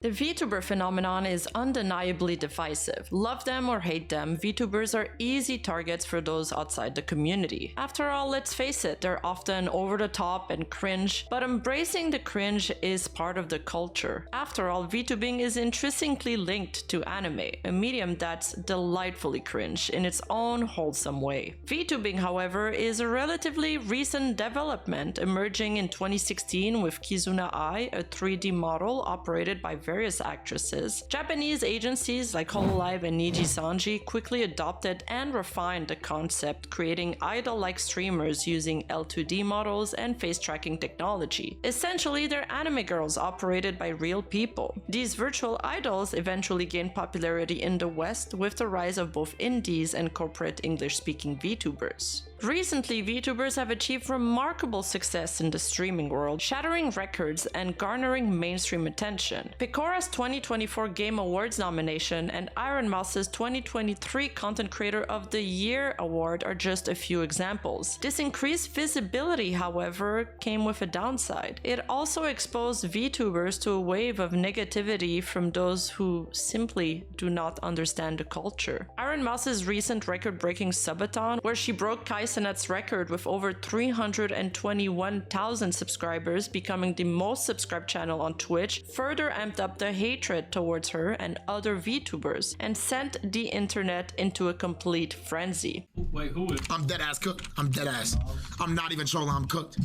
The VTuber phenomenon is undeniably divisive. Love them or hate them, VTubers are easy targets for those outside the community. After all, let's face it, they're often over the top and cringe, but embracing the cringe is part of the culture. After all, VTubing is intrinsically linked to anime, a medium that's delightfully cringe in its own wholesome way. VTubing, however, is a relatively recent development, emerging in 2016 with Kizuna Ai, a 3D model operated by various actresses. Japanese agencies like Hololive and Niji Sanji quickly adopted and refined the concept, creating idol-like streamers using L2D models and face tracking technology. Essentially, they're anime girls operated by real people. These virtual idols eventually gained popularity in the West with the rise of both indies and corporate English-speaking VTubers. Recently, VTubers have achieved remarkable success in the streaming world, shattering records and garnering mainstream attention. Pecora's 2024 Game Awards nomination and Iron Mouse's 2023 Content Creator of the Year award are just a few examples. This increased visibility, however, came with a downside. It also exposed VTubers to a wave of negativity from those who simply do not understand the culture. Iron Mouse's recent record-breaking subathon, where she broke Kai Cenat's record with over 321,000 subscribers, becoming the most subscribed channel on Twitch, further amped up the hatred towards her and other VTubers and sent the internet into a complete frenzy. Wait, who is? I'm dead ass cooked. I'm dead ass. I'm not even trolling. I'm cooked.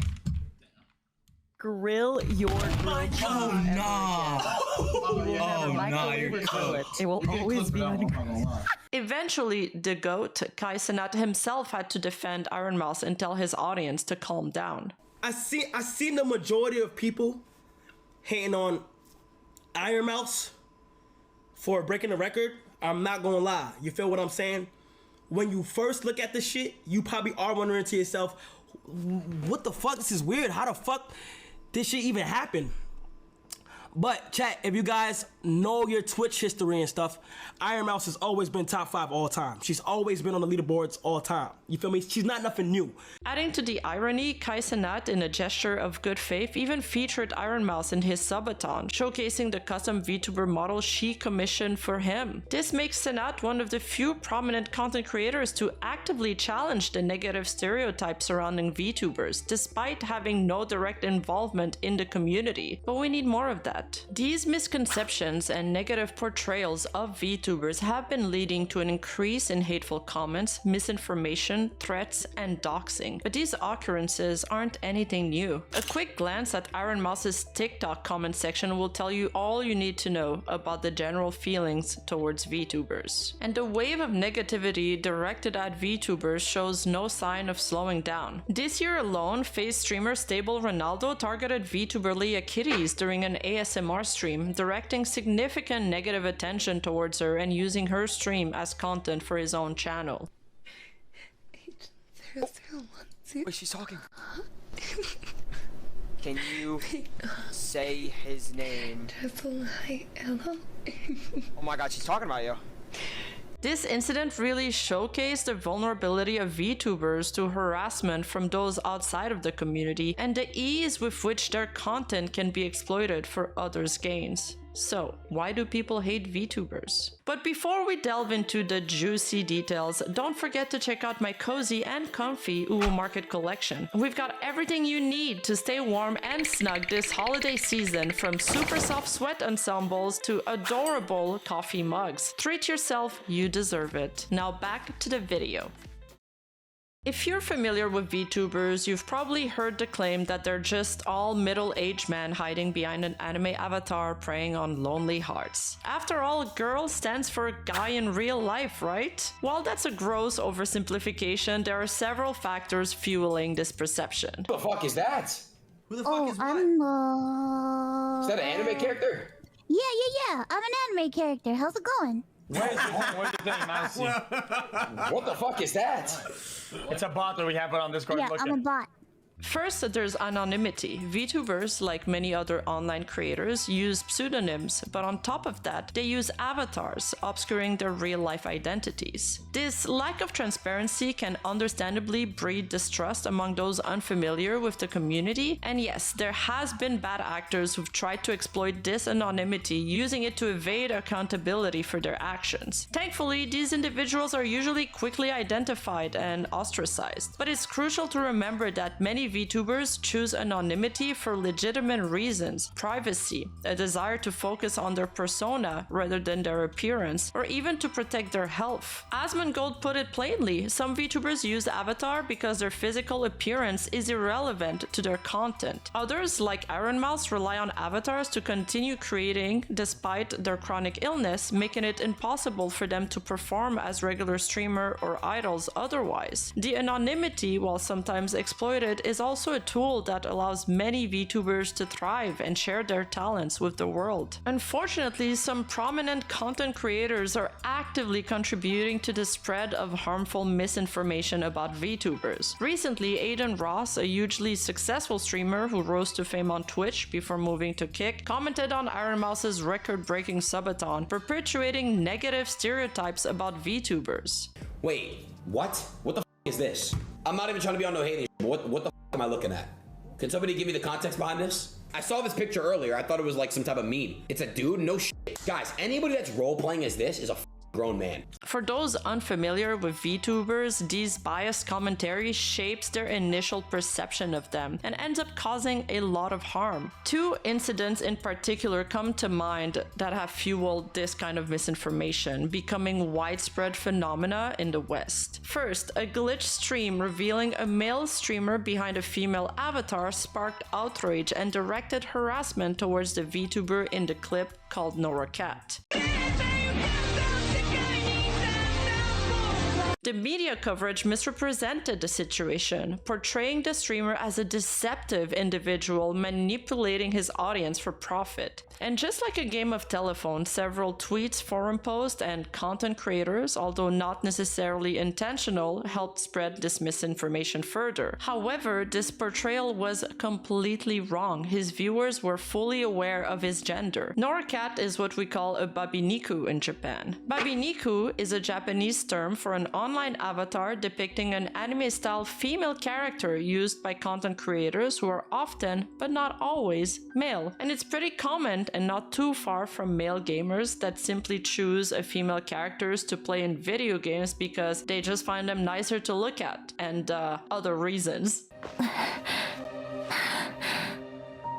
Grill your grill cheese. Oh no! Oh no! You're cooked. It will always be ungrilled. Eventually, the GOAT, Kai Cenat himself, had to defend Iron Mouse and tell his audience to calm down. I seen the majority of people hating on Iron Mouse for breaking the record. I'm not gonna lie. You feel what I'm saying? When you first look at the shit, you probably are wondering to yourself, what the fuck? This is weird. How the fuck this shit even happen? But chat, if you guys know your Twitch history and stuff, Iron Mouse has always been top 5 all time. She's always been on the leaderboards all time. You feel me? She's not nothing new. Adding to the irony, Kai Cenat, in a gesture of good faith, even featured Iron Mouse in his subathon, showcasing the custom VTuber model she commissioned for him. This makes Cenat one of the few prominent content creators to actively challenge the negative stereotypes surrounding VTubers, despite having no direct involvement in the community. But we need more of that. These misconceptions and negative portrayals of VTubers have been leading to an increase in hateful comments, misinformation, threats, and doxing. But these occurrences aren't anything new. A quick glance at Iron Mouse's TikTok comment section will tell you all you need to know about the general feelings towards VTubers. And the wave of negativity directed at VTubers shows no sign of slowing down. This year alone, FaZe streamer Stable Ronaldo targeted VTuber Leah Kitties during an ASMR stream, directing significant negative attention towards her and using her stream as content for his own channel. Wait, she's talking. Can you say his name? Oh my god, she's talking about you. This incident really showcased the vulnerability of VTubers to harassment from those outside of the community and the ease with which their content can be exploited for others' gains. So, why do people hate VTubers? But before we delve into the juicy details, don't forget to check out my cozy and comfy Uwu Market collection. We've got everything you need to stay warm and snug this holiday season, from super soft sweat ensembles to adorable coffee mugs. Treat yourself, you deserve it. Now back to the video. If you're familiar with VTubers, you've probably heard the claim that they're just all middle-aged men hiding behind an anime avatar preying on lonely hearts. After all, girl stands for guy in real life, right? While that's a gross oversimplification, there are several factors fueling this perception. Who the fuck is that? Who the fuck is what? Is that an anime character? Yeah. I'm an anime character. How's it going? Where's the thing, Mousy? What the fuck is that? It's a bot that we have put on Discord. Yeah, Look I'm a at. bot. First, there's anonymity. VTubers, like many other online creators, use pseudonyms, but on top of that, they use avatars, obscuring their real-life identities. This lack of transparency can understandably breed distrust among those unfamiliar with the community, and yes, there has been bad actors who've tried to exploit this anonymity, using it to evade accountability for their actions. Thankfully, these individuals are usually quickly identified and ostracized, but it's crucial to remember that many VTubers choose anonymity for legitimate reasons: privacy, a desire to focus on their persona rather than their appearance, or even to protect their health. Asmongold put it plainly, some VTubers use Avatar because their physical appearance is irrelevant to their content. Others, like Iron Mouse, rely on avatars to continue creating despite their chronic illness, making it impossible for them to perform as regular streamer or idols otherwise. The anonymity, while sometimes exploited, is also a tool that allows many VTubers to thrive and share their talents with the world. Unfortunately, some prominent content creators are actively contributing to the spread of harmful misinformation about VTubers. Recently, Aiden Ross, a hugely successful streamer who rose to fame on Twitch before moving to Kick, commented on Iron Mouse's record-breaking subathon, perpetuating negative stereotypes about VTubers. Wait, what? What the f is this? I'm not even trying to be on no hating, but what the f am I looking at? Can somebody give me the context behind this? I saw this picture earlier. I thought it was like some type of meme. It's a dude? No shit. Guys, anybody that's role-playing as this is a grown man. For those unfamiliar with VTubers, these biased commentary shapes their initial perception of them and ends up causing a lot of harm. Two incidents in particular come to mind that have fueled this kind of misinformation, becoming widespread phenomena in the West. First, a glitch stream revealing a male streamer behind a female avatar sparked outrage and directed harassment towards the VTuber in the clip called Nora Cat. The media coverage misrepresented the situation, portraying the streamer as a deceptive individual manipulating his audience for profit. And just like a game of telephone, several tweets, forum posts, and content creators, although not necessarily intentional, helped spread this misinformation further. However, this portrayal was completely wrong. His viewers were fully aware of his gender. Noracat is what we call a babiniku in Japan. Babiniku is a Japanese term for an online avatar depicting an anime-style female character used by content creators who are often, but not always, male. And it's pretty common and not too far from male gamers that simply choose a female characters to play in video games because they just find them nicer to look at, and other reasons.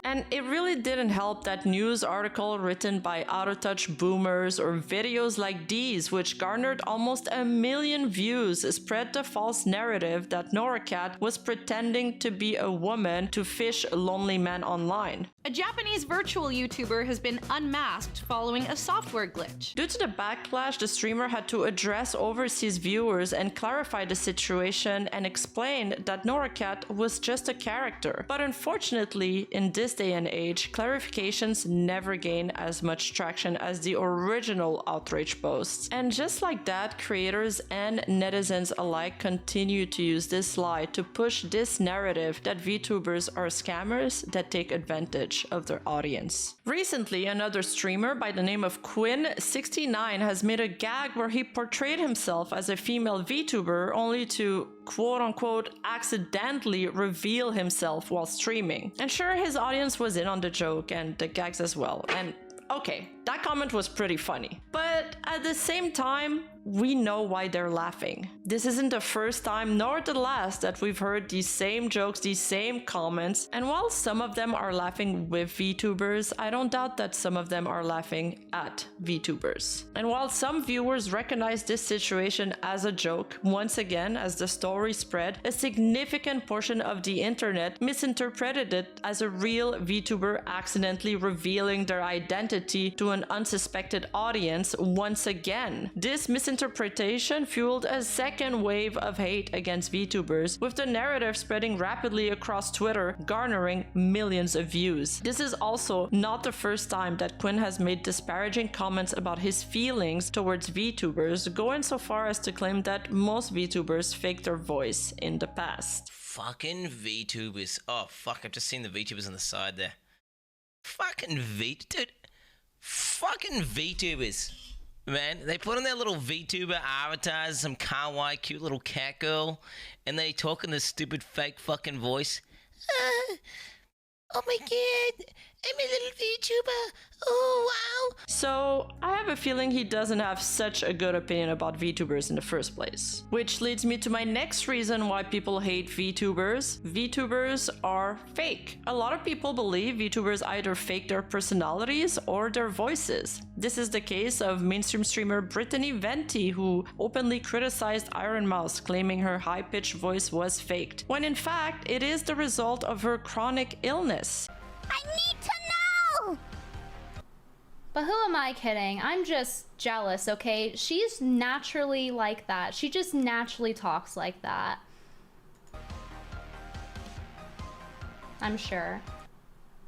And it really didn't help that news article written by out-of-touch boomers or videos like these, which garnered almost 1 million views, spread the false narrative that Noracat was pretending to be a woman to fish lonely men online. A Japanese virtual YouTuber has been unmasked following a software glitch. Due to the backlash, the streamer had to address overseas viewers and clarify the situation and explain that Noracat was just a character. But unfortunately, in this day and age, clarifications never gain as much traction as the original outrage posts. And just like that, creators and netizens alike continue to use this lie to push this narrative that VTubers are scammers that take advantage of their audience. Recently, another streamer by the name of Quinn69 has made a gag where he portrayed himself as a female VTuber only to quote-unquote accidentally reveal himself while streaming. And sure, his audience was in on the joke and the gags as well, and okay, that comment was pretty funny. But at the same time, we know why they're laughing. This isn't the first time nor the last that we've heard these same jokes, these same comments, and while some of them are laughing with VTubers, I don't doubt that some of them are laughing at VTubers. And while some viewers recognize this situation as a joke, once again, as the story spread, a significant portion of the internet misinterpreted it as a real VTuber accidentally revealing their identity to an unsuspected audience once again. This misinterpretation fueled a second wave of hate against VTubers, with the narrative spreading rapidly across Twitter, garnering millions of views. This is also not the first time that Quinn has made disparaging comments about his feelings towards VTubers, going so far as to claim that most VTubers faked their voice in the past. Fucking VTubers. Oh, fuck, I've just seen the VTubers on the side there. Fucking dude. Fucking VTubers. Man, they put on their little VTuber avatars, some kawaii cute little cat girl, and they talk in this stupid fake fucking voice. Oh my god, I'm a little VTuber. Oh wow. So, I have a feeling he doesn't have such a good opinion about VTubers in the first place. Which leads me to my next reason why people hate VTubers. VTubers are fake. A lot of people believe VTubers either fake their personalities or their voices. This is the case of mainstream streamer Brittany Venti, who openly criticized Iron Mouse, claiming her high-pitched voice was faked, when in fact it is the result of her chronic illness. I need to know! But who am I kidding? I'm just jealous, okay? She's naturally like that. She just naturally talks like that. I'm sure.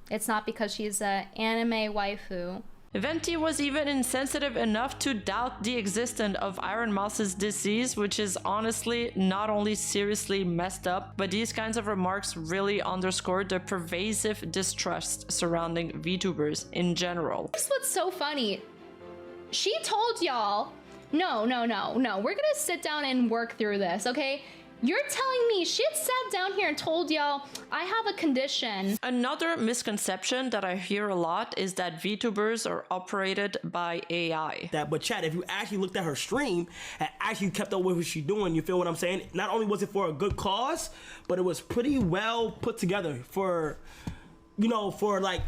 It's not because she's an anime waifu. Venti was even insensitive enough to doubt the existence of Iron Mouse's disease, which is honestly not only seriously messed up, but these kinds of remarks really underscore the pervasive distrust surrounding VTubers in general. Here's what's so funny. She told y'all, no, we're gonna sit down and work through this, okay? You're telling me she had sat down here and told y'all, I have a condition. Another misconception that I hear a lot is that VTubers are operated by AI. But Chad, if you actually looked at her stream and actually kept up with what she's doing, you feel what I'm saying? Not only was it for a good cause, but it was pretty well put together for, you know, for like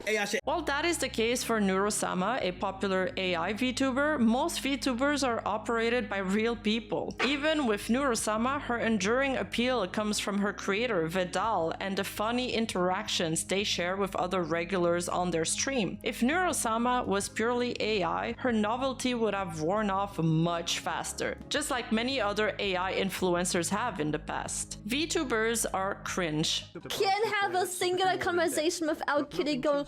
AI shit. While that is the case for Neurosama, a popular AI VTuber, most VTubers are operated by real people. Even with Neurosama, her enduring appeal comes from her creator, Vidal, and the funny interactions they share with other regulars on their stream. If Neurosama was purely AI, her novelty would have worn off much faster, just like many other AI influencers have in the past. VTubers are cringe. Can't have a singular conversation without Kitty going,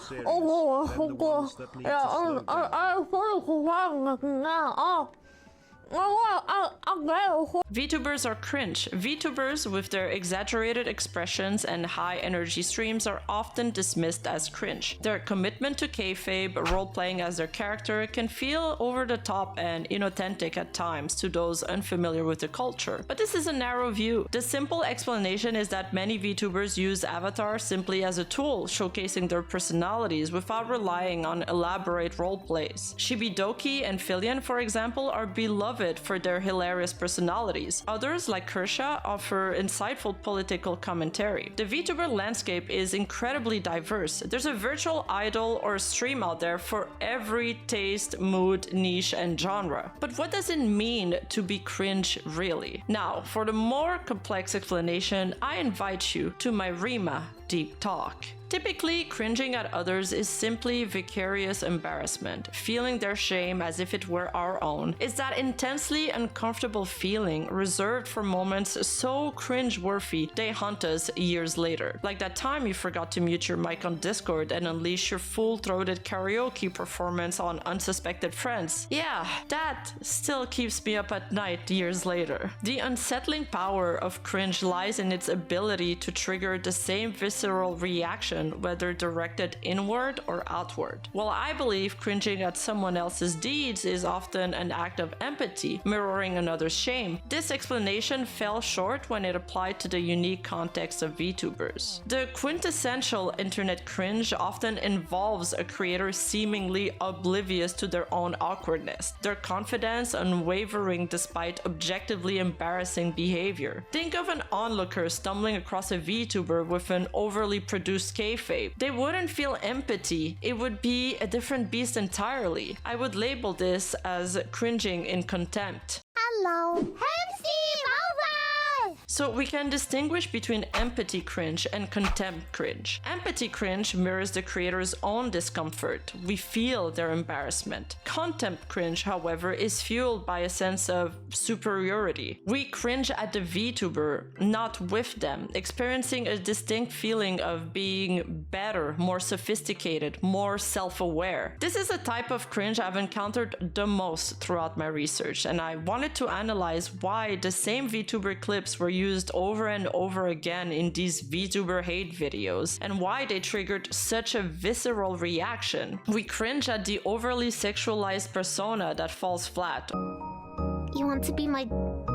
VTubers are cringe. VTubers with their exaggerated expressions and high energy streams are often dismissed as cringe. Their commitment to kayfabe, role-playing as their character, can feel over the top and inauthentic at times to those unfamiliar with the culture. But this is a narrow view. The simple explanation is that many VTubers use avatars simply as a tool, showcasing their personalities without relying on elaborate roleplays. Shibidoki and Filian, for example, are beloved for their hilarious personalities. Others, like Kersha, offer insightful political commentary. The VTuber landscape is incredibly diverse. There's a virtual idol or stream out there for every taste, mood, niche, and genre. But what does it mean to be cringe, really? Now, for the more complex explanation, I invite you to my Rima Deep Talk. Typically, cringing at others is simply vicarious embarrassment, feeling their shame as if it were our own. It's that intensely uncomfortable feeling reserved for moments so cringe-worthy they haunt us years later. Like that time you forgot to mute your mic on Discord and unleash your full-throated karaoke performance on unsuspected friends. Yeah, that still keeps me up at night years later. The unsettling power of cringe lies in its ability to trigger the same visceral reaction, whether directed inward or outward. While I believe cringing at someone else's deeds is often an act of empathy, mirroring another's shame, this explanation fell short when it applied to the unique context of VTubers. The quintessential internet cringe often involves a creator seemingly oblivious to their own awkwardness, their confidence unwavering despite objectively embarrassing behavior. Think of an onlooker stumbling across a VTuber with an overly produced kayfabe. They wouldn't feel empathy. It would be a different beast entirely. I would label this as cringing in contempt. Hello. Hey, Steve! Alright! So we can distinguish between empathy cringe and contempt cringe. Empathy cringe mirrors the creator's own discomfort. We feel their embarrassment. Contempt cringe, however, is fueled by a sense of superiority. We cringe at the VTuber, not with them, experiencing a distinct feeling of being better, more sophisticated, more self-aware. This is a type of cringe I've encountered the most throughout my research, and I wanted to analyze why the same VTuber clips were used over and over again in these VTuber hate videos, and why they triggered such a visceral reaction. We cringe at the overly sexualized persona that falls flat. You want to be my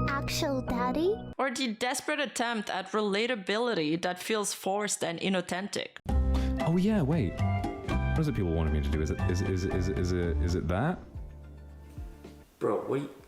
actual daddy? Or the desperate attempt at relatability that feels forced and inauthentic. Oh yeah, wait. What is it people wanted me to do? Is it that? Bro,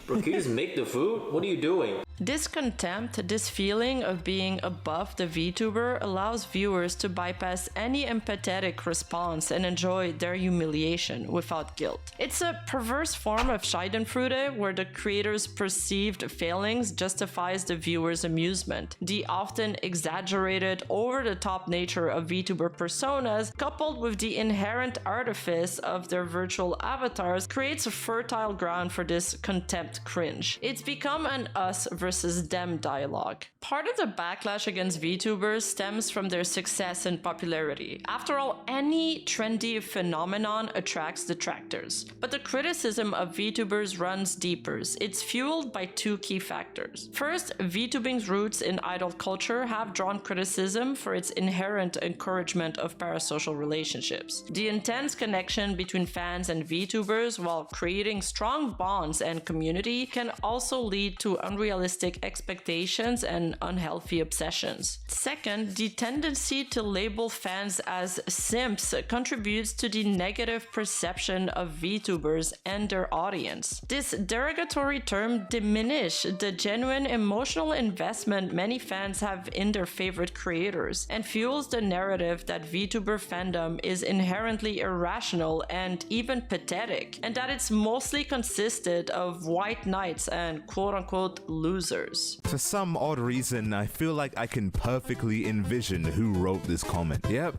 bro, can you just make the food? What are you doing? This contempt, this feeling of being above the VTuber, allows viewers to bypass any empathetic response and enjoy their humiliation without guilt. It's a perverse form of schadenfreude where the creator's perceived failings justifies the viewer's amusement. The often exaggerated, over-the-top nature of VTuber personas, coupled with the inherent artifice of their virtual avatars, creates a fertile ground for this contempt cringe. It's become an us versus them dialogue. Part of the backlash against VTubers stems from their success and popularity. After all, any trendy phenomenon attracts detractors. But the criticism of VTubers runs deeper. It's fueled by two key factors. First, VTubing's roots in idol culture have drawn criticism for its inherent encouragement of parasocial relationships. The intense connection between fans and VTubers while creating strong bonds and community can also lead to unrealistic expectations and unhealthy obsessions. Second, the tendency to label fans as simps contributes to the negative perception of VTubers and their audience. This derogatory term diminishes the genuine emotional investment many fans have in their favorite creators and fuels the narrative that VTuber fandom is inherently irrational and even pathetic, and that it's mostly consisted of white knights and quote-unquote losers. For some odd reason, I feel like I can perfectly envision who wrote this comment. Yep,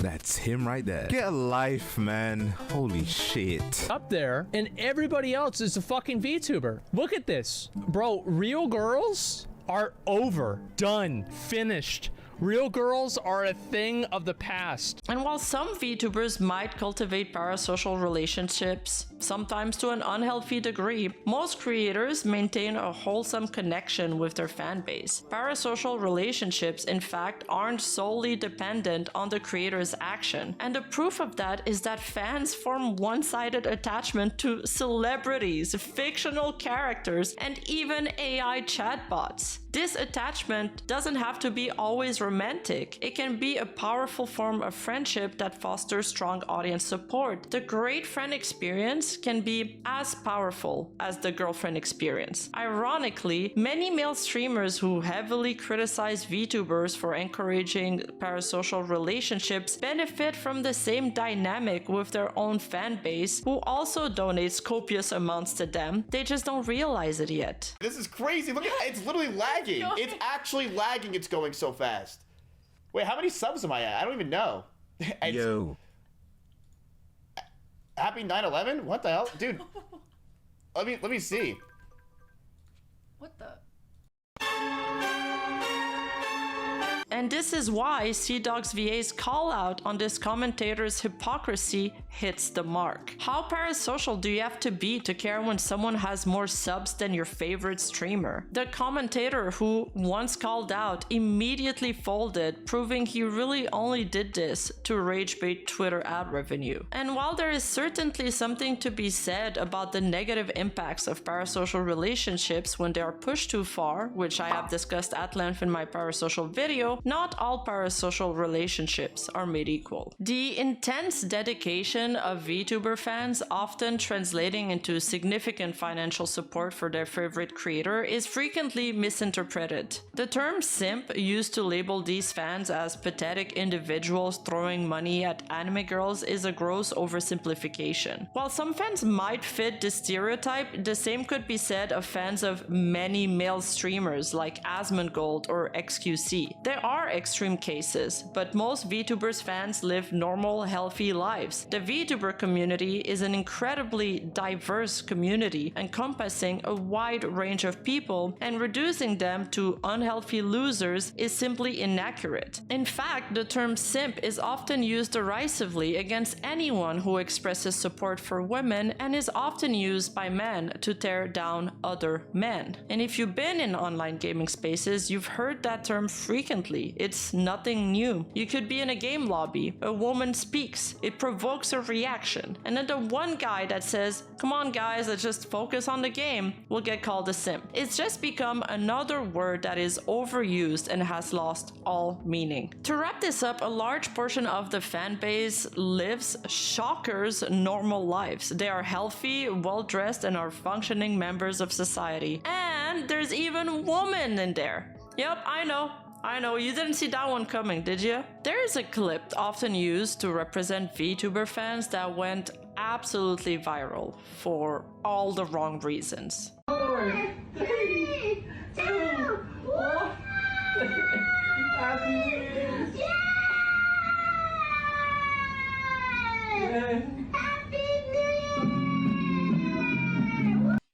that's him right there. Get a life, man. Holy shit. Up there, and everybody else is a fucking VTuber. Look at this. Bro, real girls are over. Done. Finished. Real girls are a thing of the past. And while some VTubers might cultivate parasocial relationships, sometimes to an unhealthy degree, most creators maintain a wholesome connection with their fan base. Parasocial relationships, in fact, aren't solely dependent on the creator's action. And the proof of that is that fans form one-sided attachment to celebrities, fictional characters, and even AI chatbots. This attachment doesn't have to be always romantic. It can be a powerful form of friendship that fosters strong audience support. The great friend experience can be as powerful as the girlfriend experience. Ironically, many male streamers who heavily criticize VTubers for encouraging parasocial relationships benefit from the same dynamic with their own fan base, who also donates copious amounts to them. They just don't realize it yet. This is crazy. Look at it. It's literally lagging. It's actually lagging. It's going so fast. Wait, how many subs am I at? I don't even know. Yo. Happy 9/11? What the hell? Dude. Let me see. What the? And this is why CDogs VA's call out on this commentator's hypocrisy hits the mark. How parasocial do you have to be to care when someone has more subs than your favorite streamer? The commentator who once called out immediately folded, proving he really only did this to rage bait Twitter ad revenue. And while there is certainly something to be said about the negative impacts of parasocial relationships when they are pushed too far, which I have discussed at length in my parasocial video, not all parasocial relationships are made equal. The intense dedication of VTuber fans, often translating into significant financial support for their favorite creator, is frequently misinterpreted. The term simp, used to label these fans as pathetic individuals throwing money at anime girls, is a gross oversimplification. While some fans might fit this stereotype, the same could be said of fans of many male streamers like Asmongold or XQC. There are extreme cases, but most VTubers fans live normal, healthy lives. The VTuber community is an incredibly diverse community encompassing a wide range of people, and reducing them to unhealthy losers is simply inaccurate. In fact, the term simp is often used derisively against anyone who expresses support for women, and is often used by men to tear down other men. And if you've been in online gaming spaces, you've heard that term frequently. It's nothing new. You could be in a game lobby, a woman speaks, it provokes a reaction, and then the one guy that says, "Come on guys, let's just focus on the game," will get called a simp. It's just become another word that is overused and has lost all meaning. To wrap this up, a large portion of the fan base lives, shockers, normal lives. They are healthy, well-dressed, and are functioning members of society. And there's even women in there. Yep, I know, you didn't see that one coming, did you? There is a clip often used to represent VTuber fans that went absolutely viral for all the wrong reasons. 4, 3, 2, 1. Happy New Year's!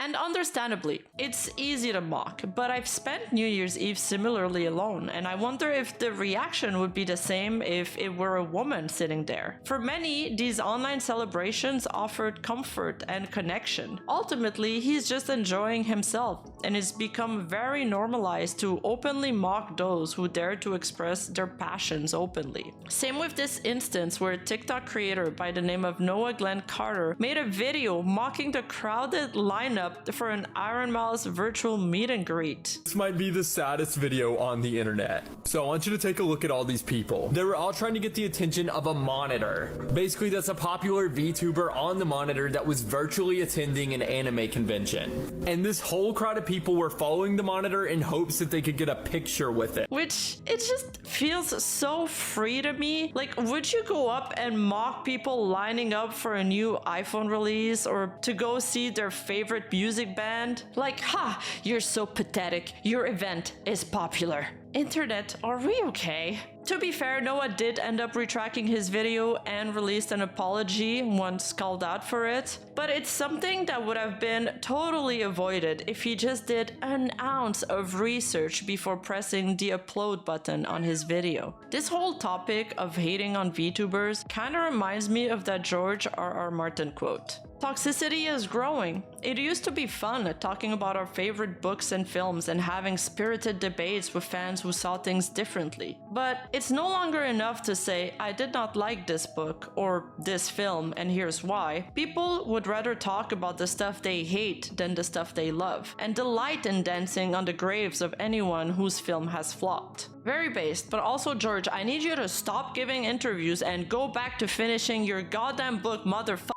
And understandably, it's easy to mock, but I've spent New Year's Eve similarly alone, and I wonder if the reaction would be the same if it were a woman sitting there. For many, these online celebrations offered comfort and connection. Ultimately, he's just enjoying himself, and it's become very normalized to openly mock those who dare to express their passions openly. Same with this instance where a TikTok creator by the name of Noah Glenn Carter made a video mocking the crowded lineup for an Iron Mouse virtual meet and greet. This might be the saddest video on the internet. So I want you to take a look at all these people. They were all trying to get the attention of a monitor. Basically, that's a popular VTuber on the monitor that was virtually attending an anime convention. And this whole crowd of people were following the monitor in hopes that they could get a picture with it. Which, it just feels so free to me. Like, would you go up and mock people lining up for a new iPhone release or to go see their favorite music band? Like, ha, you're so pathetic. Your event is popular. Internet, are we okay? To be fair, Noah did end up retracting his video and released an apology once called out for it, but it's something that would have been totally avoided if he just did an ounce of research before pressing the upload button on his video. This whole topic of hating on VTubers kinda reminds me of that George R.R. Martin quote. Toxicity is growing. It used to be fun talking about our favorite books and films and having spirited debates with fans who saw things differently. But it's no longer enough to say, I did not like this book or this film and here's why. People would rather talk about the stuff they hate than the stuff they love, and delight in dancing on the graves of anyone whose film has flopped. Very based, but also George, I need you to stop giving interviews and go back to finishing your goddamn book, motherfucker.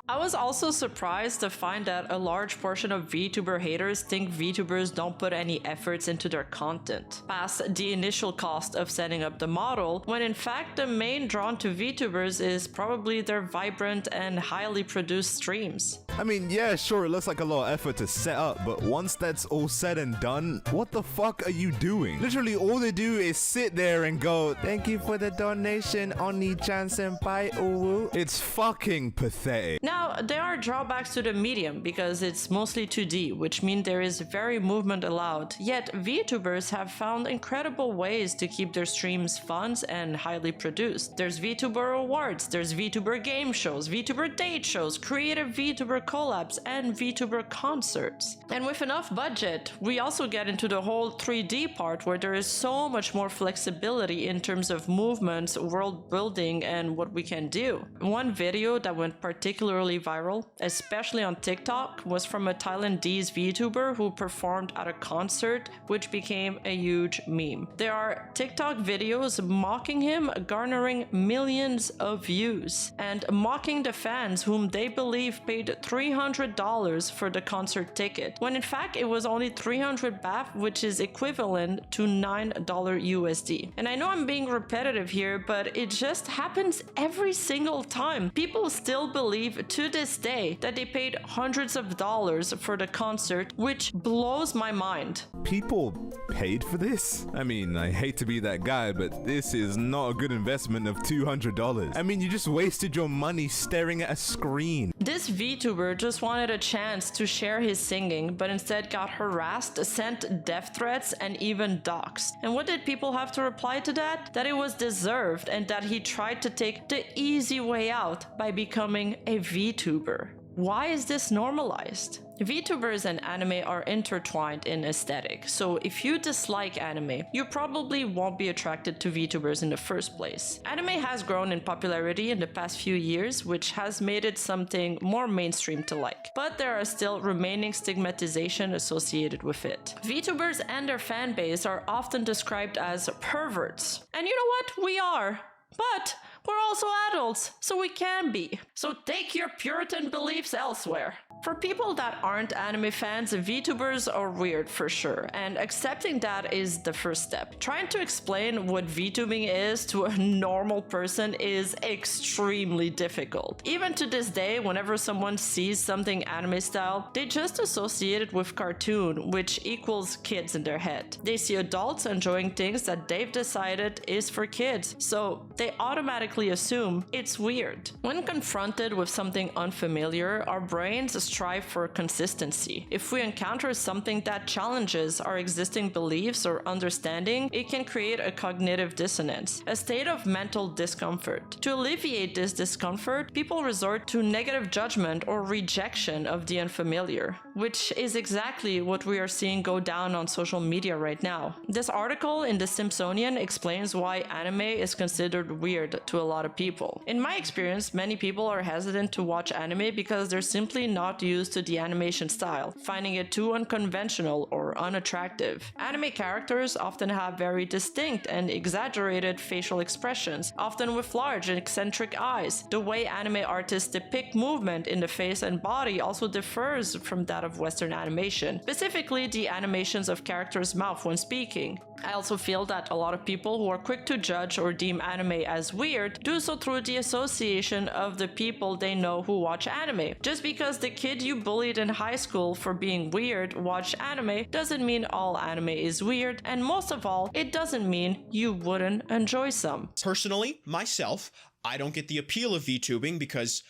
I was also surprised to find that a large portion of VTuber haters think VTubers don't put any efforts into their content, past the initial cost of setting up the model, when in fact the main draw to VTubers is probably their vibrant and highly produced streams. I mean, yeah, sure, it looks like a lot of effort to set up, but once that's all said and done, what the fuck are you doing? Literally, all they do is sit there and go, "Thank you for the donation, Oni-chan senpai, uwu." It's fucking pathetic. Now, there are drawbacks to the medium because it's mostly 2D, which means there is very movement allowed, yet VTubers have found incredible ways to keep their streams fun and highly produced. There's VTuber awards, there's VTuber game shows, VTuber date shows, creative VTuber collabs and VTuber concerts. And with enough budget, we also get into the whole 3D part where there is so much more flexibility in terms of movements, world building, and what we can do. One video that went particularly viral, especially on TikTok, was from a Thailandese VTuber who performed at a concert, which became a huge meme. There are TikTok videos mocking him, garnering millions of views, and mocking the fans whom they believe paid $300 for the concert ticket, when in fact it was only 300 baht, which is equivalent to $9 USD. And I know I'm being repetitive here, but it just happens every single time. People still believe to this day that they paid hundreds of dollars for the concert, which blows my mind. People paid for this? I mean, I hate to be that guy, but this is not a good investment of $200. I mean, you just wasted your money staring at a screen. This VTuber just wanted a chance to share his singing, but instead got harassed, sent death threats, and even doxxed. And what did people have to reply to that? That it was deserved and that he tried to take the easy way out by becoming a VTuber. Why is this normalized? VTubers and anime are intertwined in aesthetic, so if you dislike anime, you probably won't be attracted to VTubers in the first place. Anime has grown in popularity in the past few years, which has made it something more mainstream to like, but there are still remaining stigmatization associated with it. VTubers and their fan base are often described as perverts. And you know what? We are. But we're also adults, so we can be. So take your Puritan beliefs elsewhere. For people that aren't anime fans, VTubers are weird for sure, and accepting that is the first step. Trying to explain what VTubing is to a normal person is extremely difficult. Even to this day, whenever someone sees something anime style, they just associate it with cartoon, which equals kids in their head. They see adults enjoying things that they've decided is for kids, so they automatically assume it's weird. When confronted with something unfamiliar, our brains strive for consistency. If we encounter something that challenges our existing beliefs or understanding, it can create a cognitive dissonance, a state of mental discomfort. To alleviate this discomfort, people resort to negative judgment or rejection of the unfamiliar, which is exactly what we are seeing go down on social media right now. This article in The Simpsonian explains why anime is considered weird to a lot of people. In my experience, many people are hesitant to watch anime because they're simply not used to the animation style, finding it too unconventional or unattractive. Anime characters often have very distinct and exaggerated facial expressions, often with large and eccentric eyes. The way anime artists depict movement in the face and body also differs from that of Western animation, specifically the animations of characters' mouth when speaking. I also feel that a lot of people who are quick to judge or deem anime as weird do so through the association of the people they know who watch anime. Just because the kid you bullied in high school for being weird watched anime doesn't mean all anime is weird, and most of all, it doesn't mean you wouldn't enjoy some. Personally, myself, I don't get the appeal of VTubing because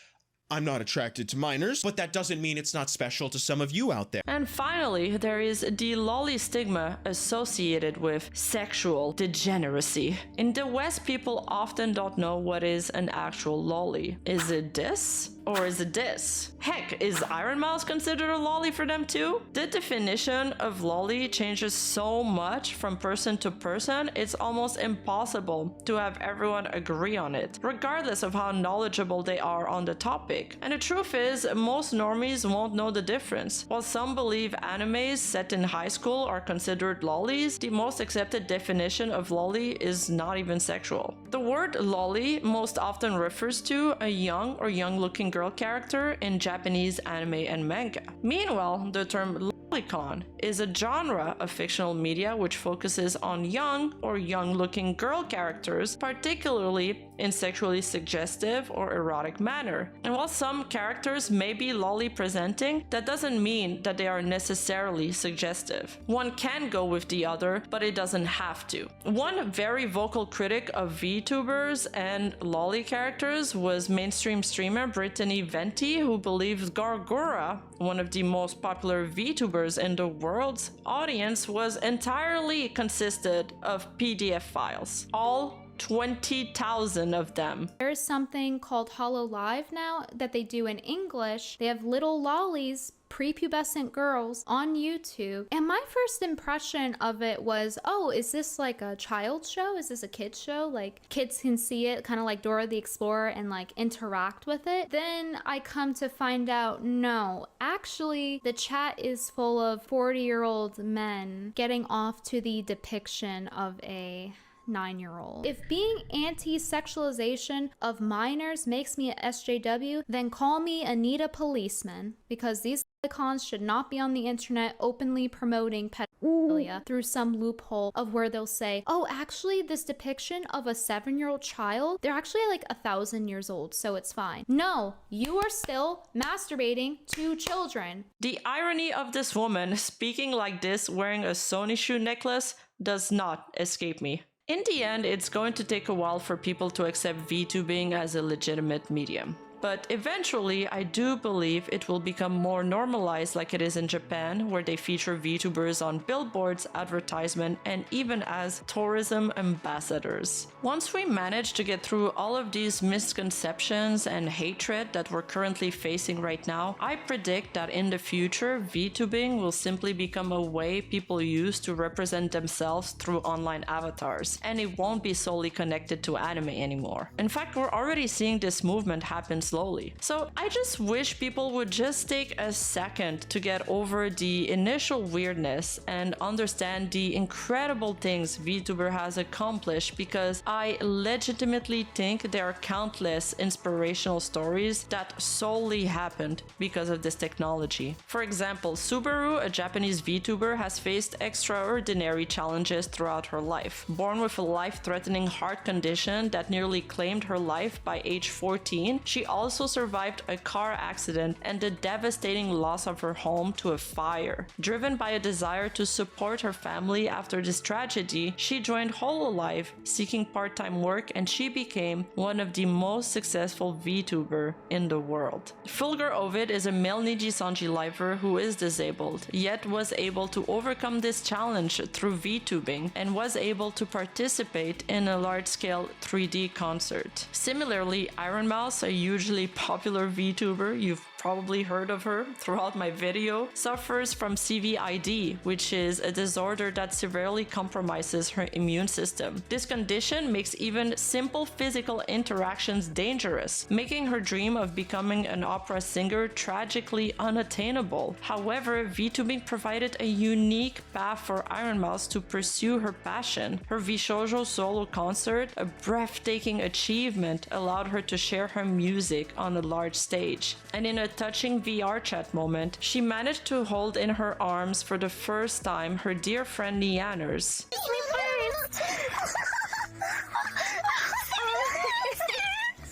I'm not attracted to minors, but that doesn't mean it's not special to some of you out there. And finally, there is the lolly stigma associated with sexual degeneracy. In the West, people often don't know what is an actual lolly. Is it this? Or is it this? Heck, is Iron Mouse considered a lolly for them too? The definition of lolly changes so much from person to person, it's almost impossible to have everyone agree on it, regardless of how knowledgeable they are on the topic. And the truth is, most normies won't know the difference. While some believe animes set in high school are considered lollies, the most accepted definition of lolly is not even sexual. The word lolly most often refers to a young or young-looking girl character in Japanese anime and manga. Meanwhile, the term lolicon is a genre of fictional media which focuses on young or young-looking girl characters, particularly in sexually suggestive or erotic manner. And while some characters may be lolly presenting, that doesn't mean that they are necessarily suggestive. One can go with the other, but it doesn't have to. One very vocal critic of VTubers and lolly characters was mainstream streamer Brittany Venti, who believes Gargura, one of the most popular VTubers in the world's audience, was entirely consisted of PDF files, all 20,000 of them. There's something called Hololive now that they do in English. They have little lollies, prepubescent girls on YouTube. And my first impression of it was, oh, is this like a child show? Is this a kid's show? Like kids can see it, kind of like Dora the Explorer, and like interact with it. Then I come to find out, no, actually the chat is full of 40-year-old men getting off to the depiction of a 9-year-old. If being anti-sexualization of minors makes me a SJW, then call me Anita Policeman, because these icons should not be on the internet openly promoting pedophilia through some loophole of where they'll say, oh, actually this depiction of a 7-year-old child, they're actually like 1,000 years old, so it's fine. No, you are still masturbating to children. The irony of this woman speaking like this wearing a Sony shoe necklace does not escape me. In the end, it's going to take a while for people to accept VTubing as a legitimate medium. But eventually, I do believe it will become more normalized like it is in Japan, where they feature VTubers on billboards, advertisement, and even as tourism ambassadors. Once we manage to get through all of these misconceptions and hatred that we're currently facing right now, I predict that in the future, VTubing will simply become a way people use to represent themselves through online avatars, and it won't be solely connected to anime anymore. In fact, we're already seeing this movement happen slowly. So I just wish people would just take a second to get over the initial weirdness and understand the incredible things VTuber has accomplished, because I legitimately think there are countless inspirational stories that solely happened because of this technology. For example, Subaru, a Japanese VTuber, has faced extraordinary challenges throughout her life. Born with a life-threatening heart condition that nearly claimed her life by age 14, she also survived a car accident and the devastating loss of her home to a fire. Driven by a desire to support her family after this tragedy, she joined Hololive seeking part-time work, and she became one of the most successful VTuber in the world. Fulgur Ovid is a male Nijisanji lifer who is disabled, yet was able to overcome this challenge through VTubing and was able to participate in a large-scale 3D concert. Similarly, Iron Mouse, a hugely popular VTuber, you've probably heard of her throughout my video, suffers from CVID, which is a disorder that severely compromises her immune system. This condition makes even simple physical interactions dangerous, making her dream of becoming an opera singer tragically unattainable. However, VTubing provided a unique path for Iron Mouse to pursue her passion. Her Vshoujo solo concert, a breathtaking achievement, allowed her to share her music on a large stage. And in a touching VR chat moment, she managed to hold in her arms for the first time her dear friend Neanners. Are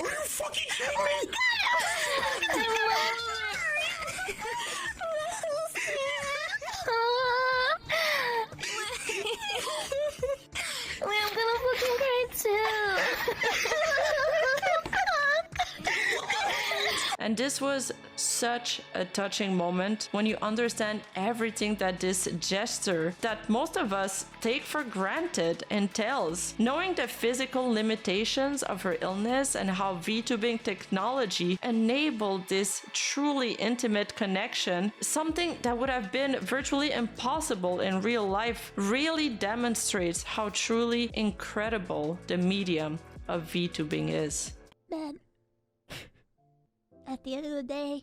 you fucking kidding me? I'm gonna fucking cry too. And this was such a touching moment when you understand everything that this gesture that most of us take for granted entails. Knowing the physical limitations of her illness and how VTubing technology enabled this truly intimate connection, something that would have been virtually impossible in real life, really demonstrates how truly incredible the medium of VTubing is. Man, at the end of the day,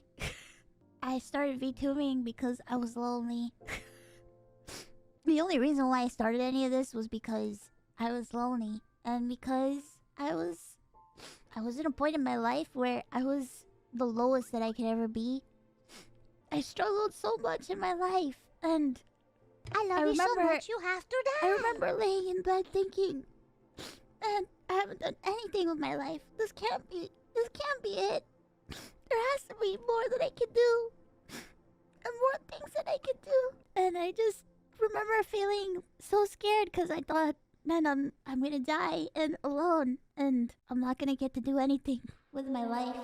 I started VTubing because I was lonely. The only reason why I started any of this was because I was lonely, and because I was at a point in my life where I was the lowest that I could ever be. I struggled so much in my life, and I love you so much you have to die. I remember laying in bed thinking, man, I haven't done anything with my life. This can't be it. There has to be more that I can do, and more things that I can do. And I just remember feeling so scared because I thought, man, I'm gonna die and alone, and I'm not gonna get to do anything with my life.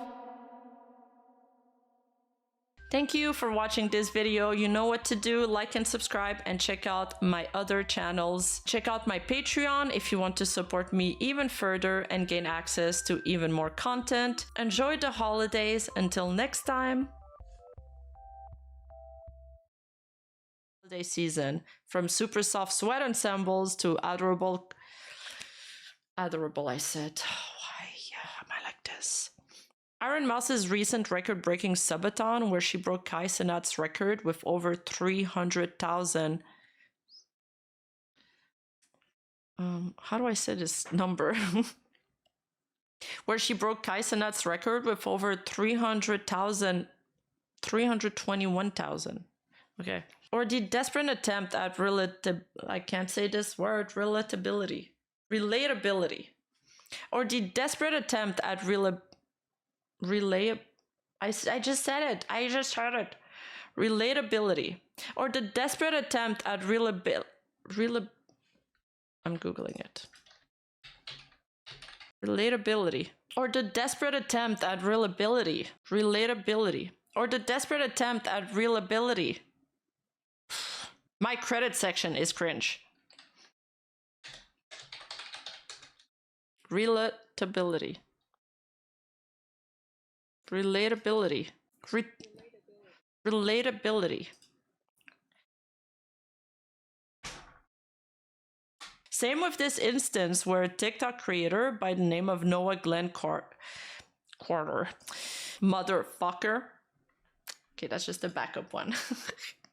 Thank you for watching this video. You know what to do. Like and subscribe and check out my other channels. Check out my Patreon if you want to support me even further and gain access to even more content. Enjoy the holidays. Until next time. Holiday season. From super soft sweat ensembles to adorable I said. Why am I like this? Iron Mouse's recent record-breaking subathon, where she broke Kai Cenat's record with over 300,000. How do I say this number? Where she broke Kai Cenat's record with over 321,000. Okay. Or the desperate attempt at I can't say this word, relatability. Or the desperate attempt at I just said it. I just heard it. Relatability. Or the desperate attempt at I'm Googling it. Relatability. Or the desperate attempt at relatability. Or the desperate attempt at relatability. My credit section is cringe. Relatability. Relatability. Relatability. Same with this instance where a TikTok creator by the name of Noah Glenn Quarter. Motherfucker. Okay, that's just the backup one.